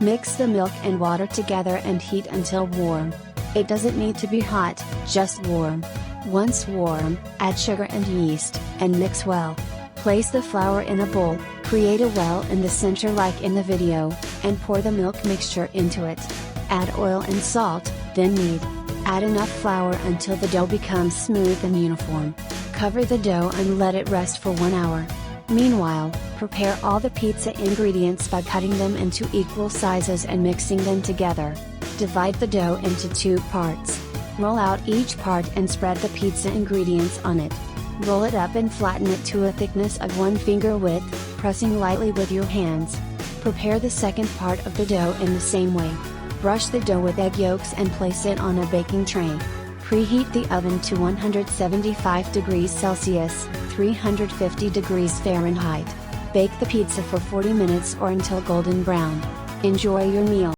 Mix the milk and water together and heat until warm. It doesn't need to be hot, just warm. Once warm, add sugar and yeast, and mix well. Place the flour in a bowl, create a well in the center like in the video, and pour the milk mixture into it. Add oil and salt, then knead. Add enough flour until the dough becomes smooth and uniform. Cover the dough and let it rest for 1 hour. Meanwhile, prepare all the pizza ingredients by cutting them into equal sizes and mixing them together. Divide the dough into 2 parts. Roll out each part and spread the pizza ingredients on it. Roll it up and flatten it to a thickness of 1 finger width, pressing lightly with your hands. Prepare the second part of the dough in the same way. Brush the dough with egg yolks and place it on a baking tray. Preheat the oven to 175 degrees Celsius, 350 degrees Fahrenheit. Bake the pizza for 40 minutes or until golden brown. Enjoy your meal.